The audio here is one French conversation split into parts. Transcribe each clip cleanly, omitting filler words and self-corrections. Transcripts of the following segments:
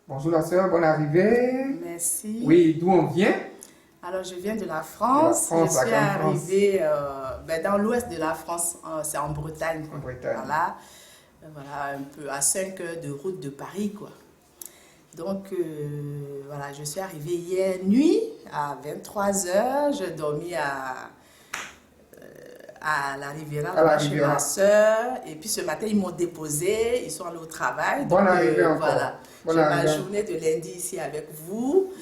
Bonjour la sœur, bonne arrivée. Merci. Oui, d'où on vient? Alors, je viens de la De la France. France, Je la suis grande France, arrivée dans l'ouest de la France, c'est en Bretagne. en Bretagne. Voilà. Voilà, un peu à 5 heures de route de Paris, quoi. Donc, voilà, je suis arrivée hier nuit à 23 heures. J'ai dormi à la Riviera, À la là-bas chez ma Riviera. soeur. Et puis ce matin, ils m'ont déposé. Ils sont allés au travail. Bonne Donc, arrivée encore. voilà, Bonne j'ai ma arrivée. journée de lundi ici avec vous.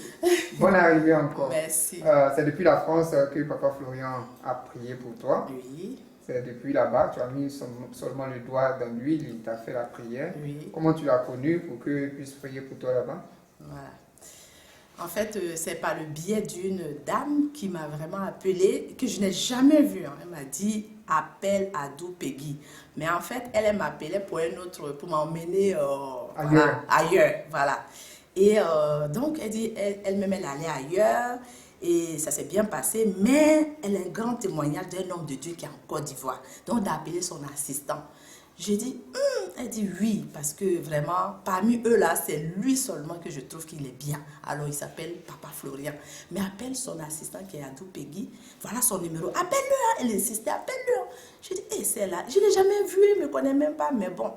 Bonne arrivée encore. Merci. C'est depuis la France que Papa Florian a prié pour toi. Oui, C'est depuis là-bas, tu as mis seulement le doigt dans l'huile, il t'a fait la prière. oui. Comment tu l'as connu pour qu'il puisse prier pour toi là-bas? Voilà. En fait, c'est par le biais d'une dame qui m'a vraiment appelée, que je n'ai jamais vue, hein. Elle m'a dit, appelle Adou Peggy. Mais en fait, elle m'appelait pour un autre, pour m'emmener Ailleurs. voilà, ailleurs. Voilà. Et donc, elle dit, elle-même, elle allait ailleurs. Et ça s'est bien passé, mais elle a un grand témoignage d'un homme de Dieu qui est en Côte d'Ivoire. Donc, d'appeler son assistant. J'ai dit, elle dit oui, parce que vraiment, parmi eux là, c'est lui seulement que je trouve qu'il est bien. Alors, il s'appelle Papa Florian. Mais appelle son assistant qui est Adou Peggy. Voilà son numéro. Appelle-le. Hein. Elle insistait, appelle-le. J'ai dit, c'est là. Je ne l'ai jamais vu, il ne me connaît même pas, mais bon.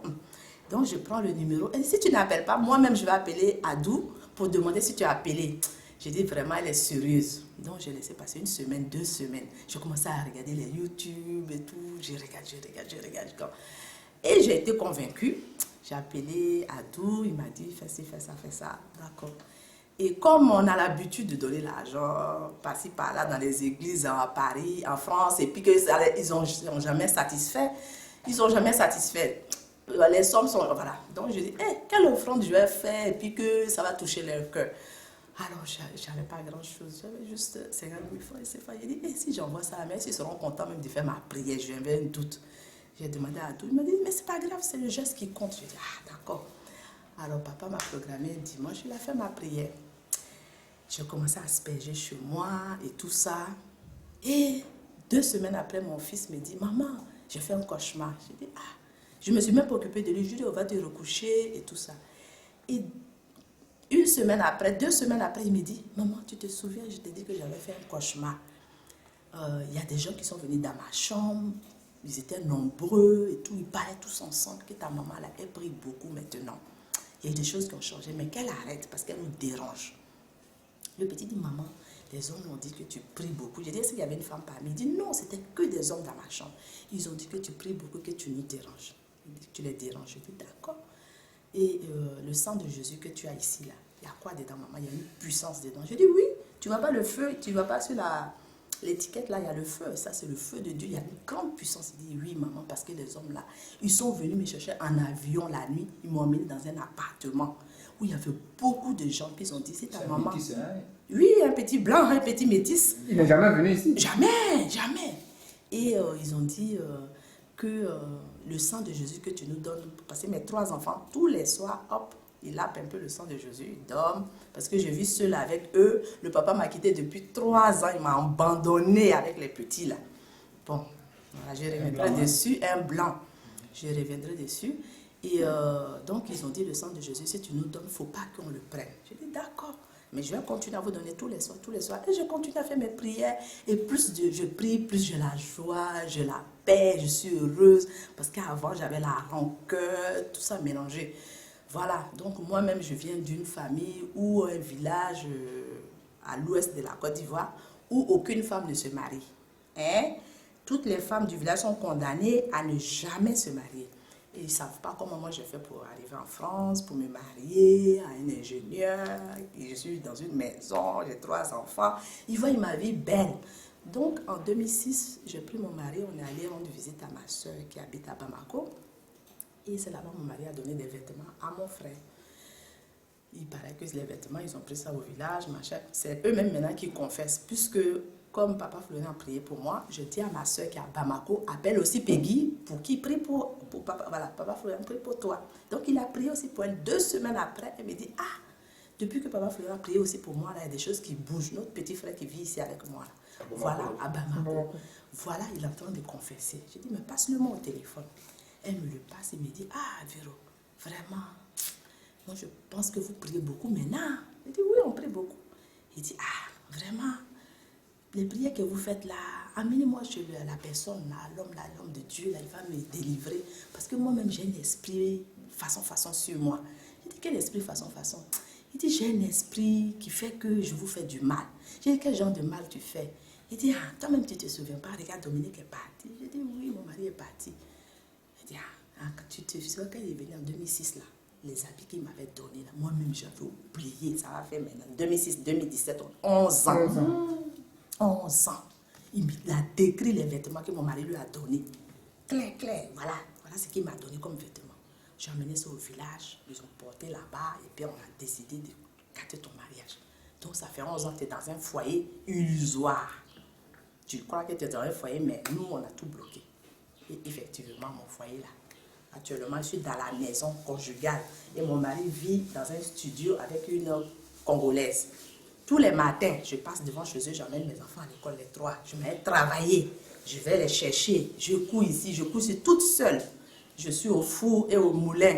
Donc, je prends le numéro. Elle dit, si tu n'appelles pas, moi-même, je vais appeler Adou pour demander si tu as appelé. J'ai dit, vraiment, elle est sérieuse. Donc, j'ai laissé passer une semaine, 2 semaines. Je commençais à regarder les YouTube et tout. Je regarde. Et j'ai été convaincue. J'ai appelé Adou, il m'a dit, fais ci, fais ça. D'accord. Et comme on a l'habitude de donner l'argent par-ci, par-là, dans les églises à Paris, en France, et puis qu'ils n'ont jamais satisfait, les sommes sont... Voilà. Donc, je dis, quelle offrande je vais faire, et puis que ça va toucher leur cœur. Alors, je n'avais pas grand-chose. J'avais juste 50 000 francs. Et c'est fait. J'ai dit, si j'envoie ça à mes, ils seront contents même de faire ma prière. J'avais un doute. J'ai demandé à tout. Il m'a dit, mais c'est pas grave, c'est le geste qui compte. Je dis, d'accord. Alors, papa m'a programmé dimanche. Il a fait ma prière. J'ai commencé à asperger chez moi et tout ça. Et 2 semaines après, mon fils me dit, maman, j'ai fait un cauchemar. J'ai dit, je me suis même pas occupée de lui. Je lui ai dit, on va te recoucher et tout ça. Et 1 semaine après, 2 semaines après, il me dit, maman, tu te souviens, je t'ai dit que j'avais fait un cauchemar. Il y a des gens qui sont venus dans ma chambre, ils étaient nombreux et tout, ils parlaient tous ensemble, que ta maman, là, elle prie beaucoup maintenant. Il y a des choses qui ont changé, mais qu'elle arrête parce qu'elle nous dérange. Le petit dit, maman, les hommes ont dit que tu pries beaucoup. J'ai dit, est-ce qu'il y avait une femme parmi? Il dit, non, c'était que des hommes dans ma chambre. Ils ont dit que tu pries beaucoup, que tu nous déranges. Il dit, tu les déranges. Je dis, d'accord. Et le sang de Jésus que tu as ici, là, il y a quoi dedans, maman? Il y a une puissance dedans. Je dis, oui, tu ne vois pas le feu, tu ne vois pas sur l'étiquette, là, il y a le feu. Ça, c'est le feu de Dieu. Il y a une grande puissance. Il dit, oui, maman, parce que les hommes, là, ils sont venus me chercher en avion la nuit. Ils m'ont emmené dans un appartement où il y avait beaucoup de gens. Puis ils ont dit, c'est ta maman. Métis, hein? Oui, un petit blanc, un petit métis. Il n'est jamais venu ici. Jamais. Et ils ont dit que le sang de Jésus que tu nous donnes, parce que mes 3 enfants, tous les soirs, hop, ils lapent un peu le sang de Jésus, ils dorment, parce que je vis seule avec eux. Le papa m'a quitté depuis 3 ans, il m'a abandonné avec les petits là. Bon, voilà, je reviendrai dessus, un blanc, je reviendrai dessus. Et donc ils ont dit, le sang de Jésus, si tu nous donnes, il ne faut pas qu'on le prenne. J'ai dit, d'accord. Mais je vais continuer à vous donner tous les soirs. Et je continue à faire mes prières. Et plus je prie, plus j'ai la joie, j'ai la paix, je suis heureuse. Parce qu'avant, j'avais la rancœur, tout ça mélangé. Voilà. Donc, moi-même, je viens d'une famille ou un village à l'ouest de la Côte d'Ivoire où aucune femme ne se marie. Hein? Toutes les femmes du village sont condamnées à ne jamais se marier. Et ils ne savent pas comment moi j'ai fait pour arriver en France, pour me marier à un ingénieur. Et je suis dans une maison, j'ai 3 enfants. Ils voient ma vie belle. Donc en 2006, j'ai pris mon mari, on est allé rendre visite à ma soeur qui habite à Bamako. Et c'est là-bas que mon mari a donné des vêtements à mon frère. Il paraît que les vêtements, ils ont pris ça au village, machin. C'est eux-mêmes maintenant qui confessent, puisque comme papa Florian a prié pour moi, je dis à ma soeur qui est à Bamako, appelle aussi Peggy pour qu'il prie pour papa. Voilà, papa Florian prie pour toi. Donc il a prié aussi pour elle. 2 semaines après, elle me dit, depuis que papa Florian a prié aussi pour moi, là, il y a des choses qui bougent. Notre petit frère qui vit ici avec moi, là. Voilà, à Bamako. Voilà, il est en train de confesser. Je dis, mais passe-le-moi au téléphone. Elle me le passe et me dit, Véro, vraiment, Moi, je pense que vous priez beaucoup maintenant. Il dit, oui, on prie beaucoup. Il dit, ah, vraiment, les prières que vous faites là, amenez-moi chez la personne, l'homme de Dieu, là, il va me délivrer. Parce que moi-même, j'ai un esprit façon sur moi. Il dit, quel esprit façon? Il dit, j'ai un esprit qui fait que je vous fais du mal. J'ai dit, quel genre de mal tu fais? Il dit, ah, toi-même, tu ne te souviens pas, regarde, Dominique est parti. J'ai dit, oui, mon mari est parti. Il dit, ah, tu te souviens quand il est venu en 2006, là, les habits qu'il m'avait donnés, là, moi-même, j'avais oublié. Ça va faire maintenant 2006, 2017, 11 ans. 11 ans. Il a décrit les vêtements que mon mari lui a donnés. Clair. Voilà ce qu'il m'a donné comme vêtements. J'ai emmené ça au village, ils ont porté là-bas et puis on a décidé de gâter ton mariage. Donc ça fait 11 ans que tu es dans un foyer illusoire. Tu crois que tu es dans un foyer, mais nous, on a tout bloqué. Et effectivement, mon foyer là, actuellement, je suis dans la maison conjugale et mon mari vit dans un studio avec une Congolaise. Tous les matins, je passe devant chez eux, j'emmène mes enfants à l'école, les trois. Je vais travailler, je vais les chercher. Je couds ici toute seule. Je suis au four et au moulin.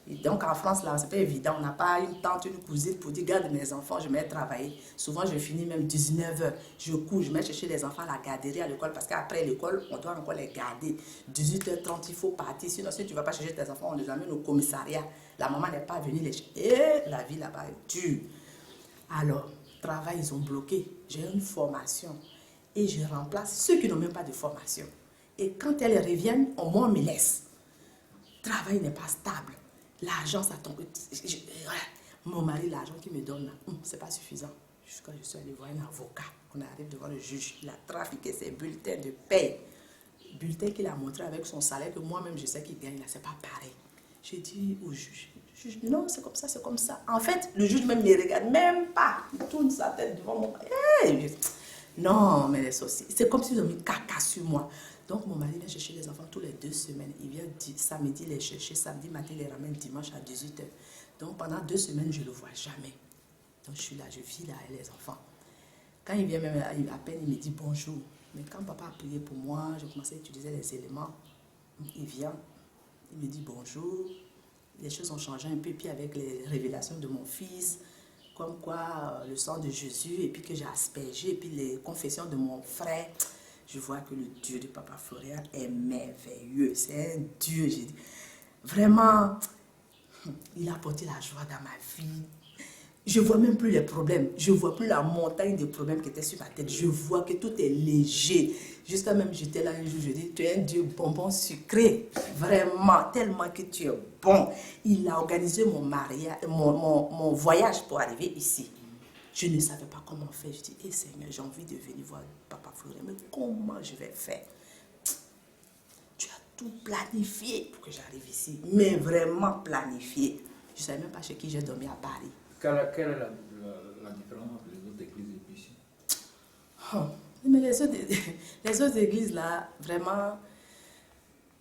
Et donc en France, là, c'est pas évident. On n'a pas une tante, une cousine pour dire, garde mes enfants, je vais travailler. Souvent, je finis même 19h. Je cours, je vais chercher les enfants à la garderie, à l'école, parce qu'après l'école, on doit encore les garder. 18h30, il faut partir. Sinon, si tu ne vas pas chercher tes enfants, on les amène au commissariat. La maman n'est pas venue les chercher. Et la vie là-bas est dure. Alors, travail, ils ont bloqué. J'ai une formation et je remplace ceux qui n'ont même pas de formation. Et quand elles reviennent, au moins on me laisse. Travail n'est pas stable. L'argent, ça tombe. Mon mari, l'argent qu'il me donne, c'est pas suffisant. Jusqu'à je suis allée voir un avocat. On arrive devant le juge. Il a trafiqué ses bulletins de paie. Bulletin qu'il a montré avec son salaire que moi-même je sais qu'il gagne là, c'est pas pareil. J'ai dit au juge, non, c'est comme ça, c'est comme ça. En fait, le juge même ne me regarde même pas. Il tourne sa tête devant moi. Non, mais les sorciers, c'est comme s'ils ont mis caca sur moi. Donc, mon mari vient chercher les enfants tous les 2 semaines. Il vient samedi les chercher, samedi matin, il les ramène dimanche à 18h. Donc, pendant 2 semaines, je ne le vois jamais. Donc, je suis là, je vis là avec les enfants. Quand il vient même, à peine, il me dit bonjour. Mais quand papa a prié pour moi, je commençais à utiliser les éléments. Il vient, il me dit bonjour. Les choses ont changé un peu, puis avec les révélations de mon fils, comme quoi le sang de Jésus, et puis que j'ai aspergé, et puis les confessions de mon frère, je vois que le Dieu de Papa Florian est merveilleux. C'est un Dieu, j'ai dit. Vraiment, il a apporté la joie dans ma vie. Je ne vois même plus les problèmes. Je ne vois plus la montagne de problèmes qui étaient sur ma tête. Je vois que tout est léger. Jusqu'à même, j'étais là un jour, je dis, tu es un Dieu bonbon sucré. Vraiment, tellement que tu es bon. Il a organisé mon mariage, mon voyage pour arriver ici. Je ne savais pas comment faire. Je dis, hé Seigneur, j'ai envie de venir voir Papa Florian, mais comment je vais faire? Tu as tout planifié pour que j'arrive ici. Mais vraiment planifié. Je ne savais même pas chez qui j'ai dormi à Paris. Quelle est la différence entre les autres églises et puis ici? Mais les autres églises là, vraiment,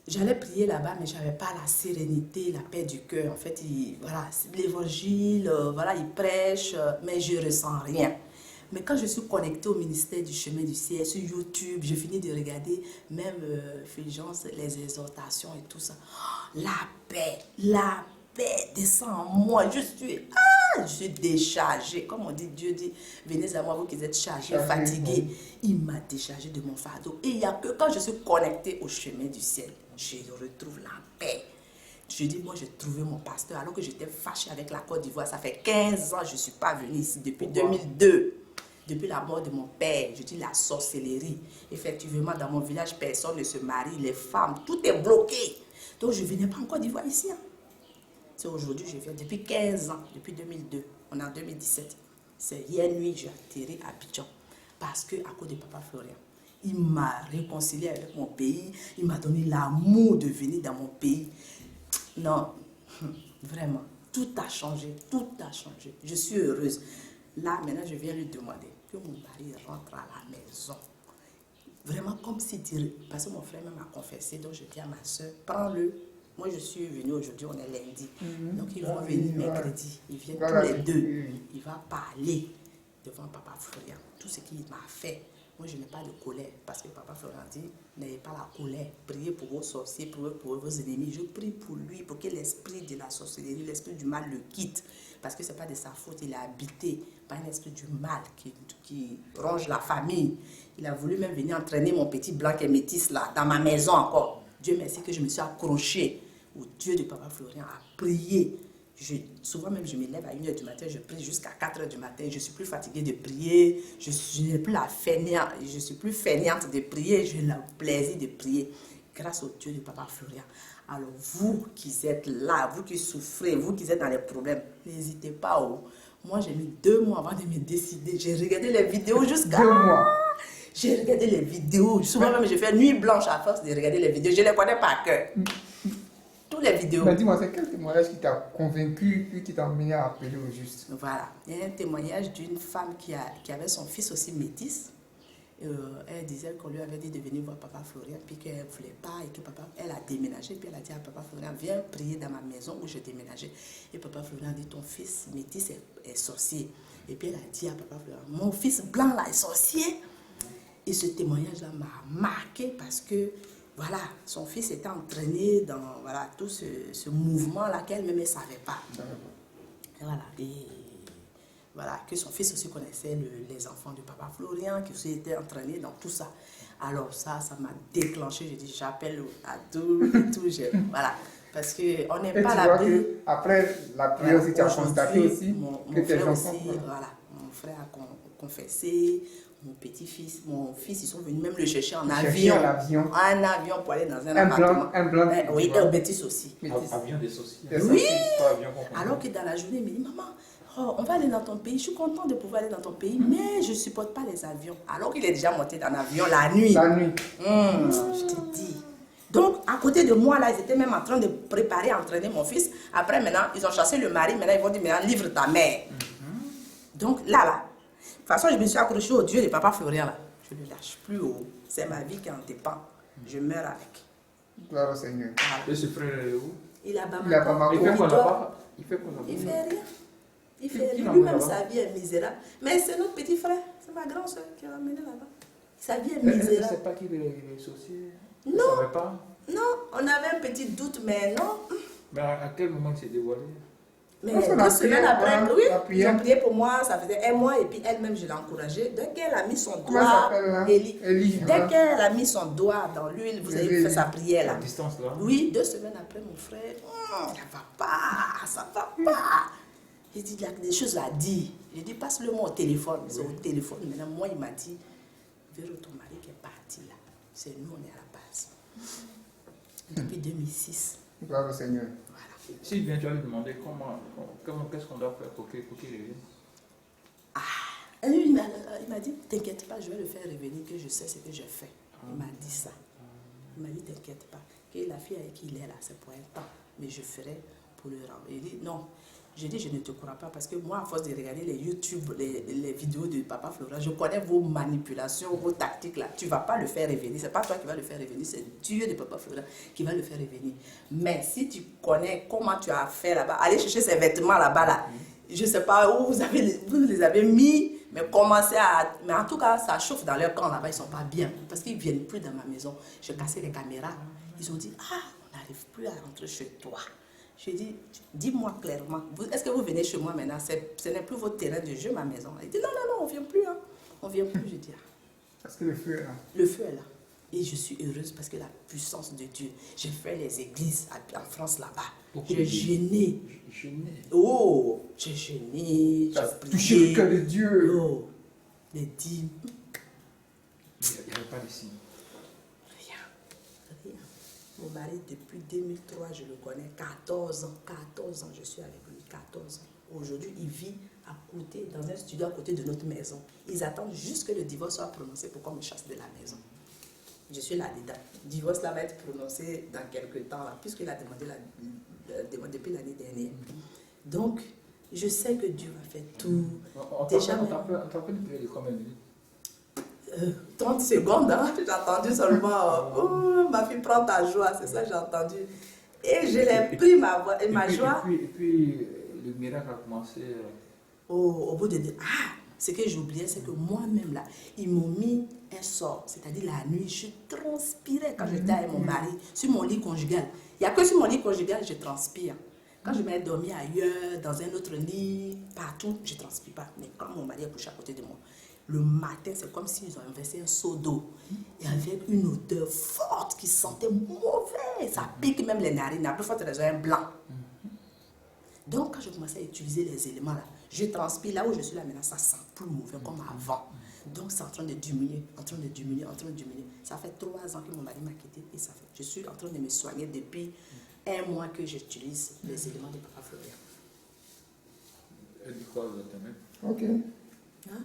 j'allais prier là-bas, mais je n'avais pas la sérénité, la paix du cœur. En fait, voilà, l'évangile, voilà, ils prêchent, mais je ne ressens rien. Mais quand je suis connectée au ministère du chemin du ciel, sur YouTube, je finis de regarder même Fulgence, les exhortations et tout ça. La paix descend en moi. Je suis déchargée. Comme on dit, Dieu dit, venez à moi, vous qui êtes chargés, fatigués. Il m'a déchargée de mon fardeau. Et il n'y a que quand je suis connectée au chemin du ciel, je retrouve la paix. Je dis, moi, j'ai trouvé mon pasteur alors que j'étais fâchée avec la Côte d'Ivoire. Ça fait 15 ans que je ne suis pas venue ici depuis 2002. Depuis la mort de mon père, je dis la sorcellerie. Effectivement, dans mon village, personne ne se marie, les femmes, tout est bloqué. Donc, je ne venais pas en Côte d'Ivoire ici. C'est aujourd'hui, je viens depuis 15 ans, depuis 2002. On est en 2017. C'est hier nuit, j'ai atterri à Abidjan. Parce que, à cause de Papa Florian, il m'a réconcilié avec mon pays. Il m'a donné l'amour de venir dans mon pays. Non, vraiment, tout a changé, tout a changé. Je suis heureuse. Là, maintenant, je viens lui demander que mon mari rentre à la maison. Vraiment comme si, parce que mon frère m'a confessé, donc je dis à ma soeur, prends-le. Moi, je suis venue aujourd'hui, on est lundi. Donc, ils vont venir mercredi. Ils viennent tous les deux. Il va parler devant Papa Florian. Tout ce qu'il m'a fait, Moi, je n'ai pas de colère. Parce que Papa Florian dit, n'ayez pas la colère. Priez pour vos sorciers, priez pour vos ennemis. Je prie pour lui, pour que l'esprit de la sorcellerie, l'esprit du mal le quitte. Parce que ce n'est pas de sa faute. Il est habité par un esprit du mal qui ronge la famille. Il a voulu même venir entraîner mon petit blanc qui est métis là, dans ma maison encore. Dieu merci que je me suis accrochée au Dieu de Papa Florian à prier. Souvent même, je me lève à 1h du matin, je prie jusqu'à 4h du matin. Je suis plus fatiguée de prier. Je n'ai plus la fainéante. Je suis plus fainéante de prier. J'ai le plaisir de prier grâce au Dieu de Papa Florian. Alors, vous qui êtes là, vous qui souffrez, vous qui êtes dans les problèmes, n'hésitez pas. Moi, j'ai mis 2 mois avant de me décider. J'ai regardé les vidéos jusqu'à... 2 mois. J'ai regardé les vidéos. Souvent même, je fais nuit blanche à force de regarder les vidéos. Je ne les connais pas à cœur. Toutes les vidéos. Mais dis-moi, c'est quel témoignage qui t'a convaincu puis qui t'a amené à appeler au juste? Voilà. Il y a un témoignage d'une femme qui avait son fils aussi métis. Elle disait qu'on lui avait dit de venir voir Papa Florian, puis qu'elle ne voulait pas, et que elle a déménagé, puis elle a dit à Papa Florian, viens prier dans ma maison où j'ai déménagé. Et Papa Florian a dit, ton fils métis est sorcier. Et puis elle a dit à Papa Florian, mon fils blanc là est sorcier. Et ce témoignage-là m'a marqué parce que, voilà, son fils était entraîné dans voilà, tout ce mouvement-là qu'elle-même ne savait pas. Et voilà, voilà, que son fils aussi connaissait les enfants de Papa Florian, qui aussi était entraîné dans tout ça. Alors ça m'a déclenché. J'ai dit, j'appelle à tout, voilà. Parce qu'on n'aime pas la prière. Après la prière aussi, tu as constaté aussi que tes frère enfants... aussi, voilà, mon frère a confessé, mon fils, ils sont venus même le chercher en avion. Un avion pour aller dans un appartement. Un blanc. Oui, un bêtise aussi. Avion des saucisses. Oui, alors que dans la journée, il me dit, maman, on va aller dans ton pays, je suis contente de pouvoir aller dans ton pays, mais je ne supporte pas les avions. Alors qu'il est déjà monté dans l'avion la nuit. Je te dis. Donc, à côté de moi, là, ils étaient même en train de préparer, entraîner mon fils. Après, maintenant, ils ont chassé le mari. Maintenant, ils vont dire, maintenant, livre ta mère. Donc, là. De toute façon, je me suis accrochée au Dieu de Papa Florian, là. Je ne le lâche plus. C'est ma vie qui en dépend. Je meurs avec. Gloire au Seigneur. Voilà. Et ce frère est où? Il a Il a Bamako. Il fait quoi là-bas? Il fait quoi là-bas? Il fait rien. Il fait rien. Lui-même, sa vie est misérable. Mais c'est notre petit frère. C'est ma grande soeur qui l'a amené là-bas. Sa vie est Elle ne misérable. sait pas qu'il est sorcier? Non. Elle ne savait pas? Non, on avait un petit doute, mais non. Mais à quel moment il s'est dévoilé? Mais Parce qu'on 2 a semaines prié, après, on a oui, prié. ils ont prié pour moi, ça faisait 1 mois, et puis elle-même, je l'ai encouragée. Dès qu'elle a mis son Comment doigt, ça s'appelle là? Élie, voilà. dès qu'elle a mis son doigt dans l'huile, vous avez fait sa prière À là. distance là? Oui, 2 semaines après, mon frère, ça va pas, ça va pas. J'ai dit, il y a des choses à dire. J'ai dit, passe-le moi au téléphone. C'est au téléphone. Maintenant, moi, il m'a dit, vers ton mari qui est parti là. C'est nous, on est à la base. Depuis 2006. Gloire au Seigneur. Voilà. S'il vient, tu vas lui demander qu'est-ce qu'on doit faire pour qu'il revienne? Et lui, il m'a dit, t'inquiète pas, je vais le faire revenir, que je sais ce que je fais. Il m'a dit ça. Il m'a dit, t'inquiète pas, que la fille avec qui il est là, c'est pour un temps, mais je ferai pour le rendre. Il dit, non. J'ai dit, je ne te crois pas, parce que moi, à force de regarder les YouTube, les vidéos de Papa Florian, je connais vos manipulations, vos tactiques là. Tu ne vas pas le faire revenir. Ce n'est pas toi qui vas le faire revenir, c'est Dieu de Papa Florian qui va le faire revenir. Mais si tu connais comment tu as fait là-bas, allez chercher ces vêtements là-bas là. Je ne sais pas où vous les avez mis, mais commencez à... Mais en tout cas, ça chauffe dans leur camp là-bas, ils ne sont pas bien. Parce qu'ils ne viennent plus dans ma maison. J'ai cassé les caméras. Ils ont dit, on n'arrive plus à rentrer chez toi. Je dis, dis-moi clairement, est-ce que vous venez chez moi maintenant? Ce n'est plus votre terrain de jeu, ma maison. Il dit, non, on ne vient plus. Hein. On ne vient plus, je dis. Parce que le feu est là. Le feu est là. Et je suis heureuse parce que la puissance de Dieu. J'ai fait les églises en France là-bas. J'ai jeûné. Oh, j'ai jeûné. Tu as J'ai touché prié. le cœur de Dieu. Oh, les dîmes. Il n'y avait pas de signe. Rien. Mon mari, depuis 2003, je le connais, 14 ans. 14 ans, je suis avec lui, 14 ans. Aujourd'hui, il vit à côté, dans un studio à côté de notre maison. Ils attendent juste que le divorce soit prononcé pour qu'on me chasse de la maison. Je suis là-dedans. Le divorce là va être prononcé dans quelques temps, là, puisqu'il a demandé depuis l'année dernière. Donc, je sais que Dieu va faire tout. Déjà, on t'a fait une prière de combien de minutes? 30 secondes, hein? J'ai entendu seulement oh, ma fille prend ta joie, c'est ça que j'ai entendu. Et je l'ai pris ma joie. Et puis, le miracle a commencé. Au bout de ce que j'oubliais, c'est que moi-même, là, ils m'ont mis un sort. C'est-à-dire la nuit, je transpirais quand j'étais avec mon mari, sur mon lit conjugal. Il n'y a que sur mon lit conjugal que je transpire. Quand je vais dormir ailleurs, dans un autre lit, partout, je ne transpire pas. Mais quand mon mari est couché à côté de moi, le matin, c'est comme s'ils ont inversé un seau d'eau. Et avec une odeur forte qui sentait mauvais. Ça pique même les narines. La plus forte raison, un blanc. Donc, quand je commençais à utiliser les éléments là, je transpire là où je suis là maintenant, ça sent plus mauvais comme avant. Donc, c'est en train de diminuer, en train de diminuer, en train de diminuer. Ça fait 3 ans que mon mari m'a quitté et je suis en train de me soigner depuis 1 mois que j'utilise les éléments de Papa Florian. Elle dit quoi exactement? Ok. Hein?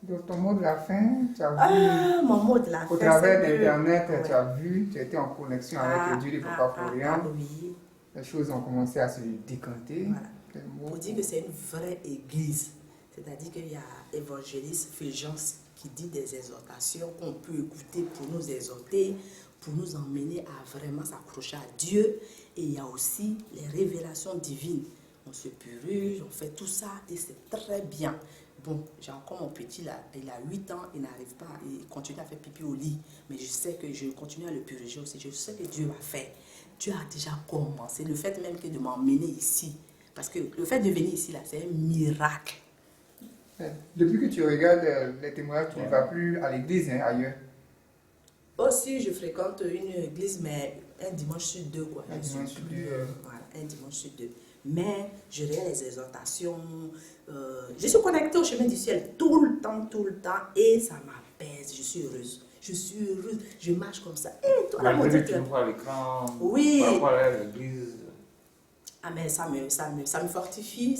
Donc, ton mot de la fin, tu as vu, Mon mot de la fin. au travers c'est que- d'Internet, Ouais. tu as vu, tu étais en connexion avec Dieu de Papa Florian. Oui. Les choses ont commencé à se décanter. Voilà. Quel mot Pour dire que c'est une vraie église. C'est-à-dire qu'il y a évangéliste Fulgence qui dit des exhortations qu'on peut écouter pour nous exhorter, pour nous emmener à vraiment s'accrocher à Dieu. Et il y a aussi les révélations divines. On se purge, on fait tout ça et c'est très bien. Bon, j'ai encore mon petit là, il a 8 ans, il n'arrive pas, il continue à faire pipi au lit. Mais je sais que je continue à le purger aussi. Je sais que Dieu va faire. Dieu a déjà commencé. Le fait même que de m'emmener ici, parce que le fait de venir ici, là, c'est un miracle. Depuis que tu regardes les témoignages, tu ne vas plus à l'église, hein, ailleurs. Aussi, je fréquente une église, mais un dimanche sur 2, quoi. Un Je suis dimanche sur plus, 2. voilà, un dimanche sur 2. Mais je regarde les exhortations. Je suis connectée au chemin du ciel tout le temps, et ça m'apaise. Je suis heureuse. Je suis heureuse. Je marche comme ça. Et toi, la Malgré moitié, que tu nous vois à l'écran, Oui. par rapport à l'église. Ah, mais ça me fortifie,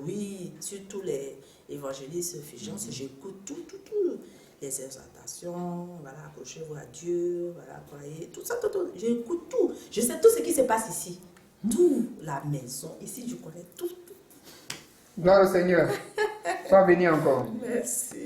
oui, surtout les évangélistes Fulgence, j'écoute tout, les exhortations, voilà, accrochez-vous à Dieu, voilà, croyez, tout ça, tout, j'écoute tout, je sais tout ce qui se passe ici, tout, la maison, ici, je connais tout. Gloire au Seigneur. Sois béni encore. Merci.